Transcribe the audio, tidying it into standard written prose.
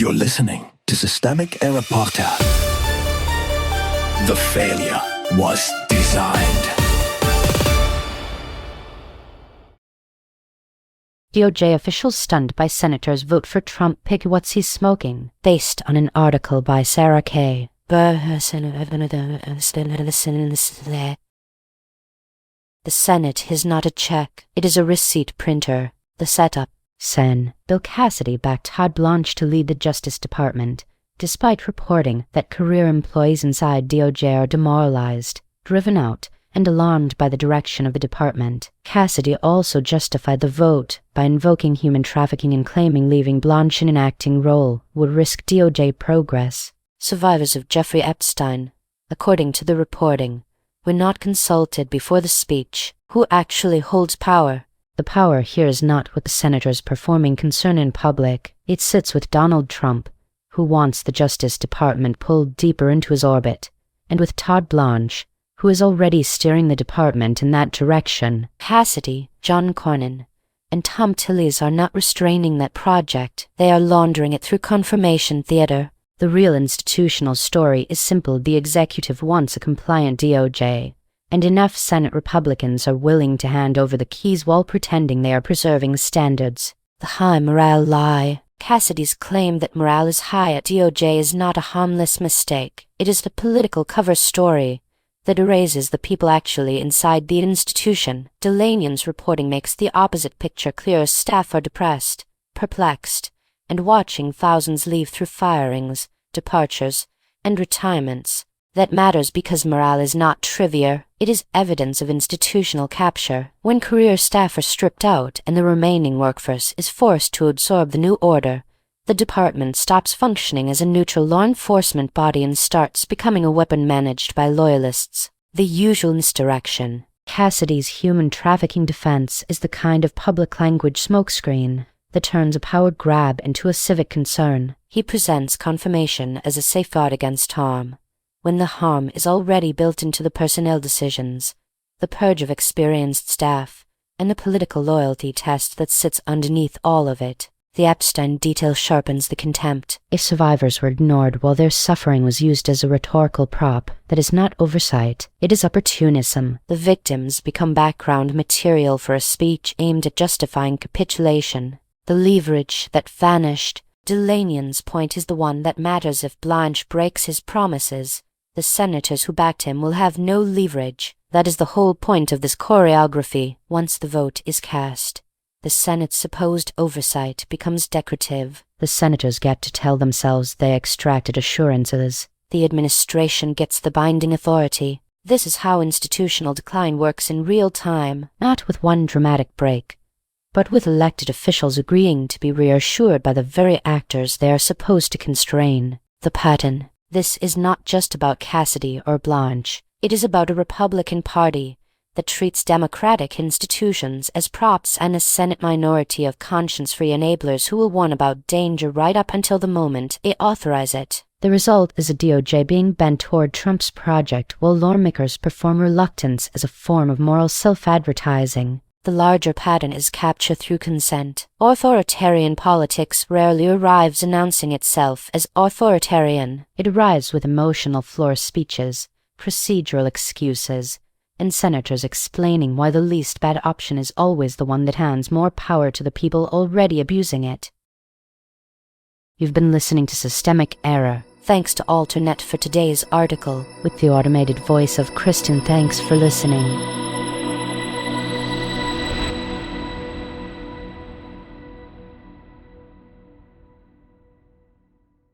You're listening to Systemic Error Podcast. The failure was designed. DOJ officials stunned by senators vote for Trump pick what's he's smoking, based on an article by Sarah Kay. The Senate is not a check, it is a receipt printer. The setup. Sen. Bill Cassidy backed Todd Blanche to lead the Justice Department, despite reporting that career employees inside DOJ are demoralized, driven out, and alarmed by the direction of the department. Cassidy also justified the vote by invoking human trafficking and claiming leaving Blanche in an acting role would risk DOJ progress. Survivors of Jeffrey Epstein, according to the reporting, were not consulted before the speech. Who actually holds power? The power here is not with the senators performing concern in public. It sits with Donald Trump, who wants the Justice Department pulled deeper into his orbit, and with Todd Blanche, who is already steering the department in that direction. Cassidy, John Cornyn, and Thom Tillis are not restraining that project. They are laundering it through confirmation theater. The real institutional story is simple. The executive wants a compliant DOJ, and enough Senate Republicans are willing to hand over the keys while pretending they are preserving standards. The high morale lie. Cassidy's claim that morale is high at DOJ is not a harmless mistake. It is the political cover story that erases the people actually inside the institution. Delanian's reporting makes the opposite picture clear. Staff are depressed, perplexed, and watching thousands leave through firings, departures, and retirements. That matters because morale is not trivia, it is evidence of institutional capture. When career staff are stripped out and the remaining workforce is forced to absorb the new order, the department stops functioning as a neutral law enforcement body and starts becoming a weapon managed by loyalists. The usual misdirection. Cassidy's human trafficking defense is the kind of public language smokescreen that turns a power grab into a civic concern. He presents confirmation as a safeguard against harm, when the harm is already built into the personnel decisions, the purge of experienced staff, and the political loyalty test that sits underneath all of it. The Epstein detail sharpens the contempt. If survivors were ignored while their suffering was used as a rhetorical prop, that is not oversight, it is opportunism. The victims become background material for a speech aimed at justifying capitulation. The leverage that vanished. Delanian's point is the one that matters. If Blanche breaks his promises, the senators who backed him will have no leverage. That is the whole point of this choreography. Once the vote is cast, the Senate's supposed oversight becomes decorative. The senators get to tell themselves they extracted assurances. The administration gets the binding authority. This is how institutional decline works in real time, not with one dramatic break, but with elected officials agreeing to be reassured by the very actors they are supposed to constrain. The pattern. This is not just about Cassidy or Blanche. It is about a Republican Party that treats democratic institutions as props and a Senate minority of conscience-free enablers who will warn about danger right up until the moment they authorize it. The result is a DOJ being bent toward Trump's project while lawmakers perform reluctance as a form of moral self-advertising. The larger pattern is capture through consent. Authoritarian politics rarely arrives announcing itself as authoritarian. It arrives with emotional floor speeches, procedural excuses, and senators explaining why the least bad option is always the one that hands more power to the people already abusing it. You've been listening to Systemic Error. Thanks to Alternet for today's article, with the automated voice of Kristen. Thanks for listening.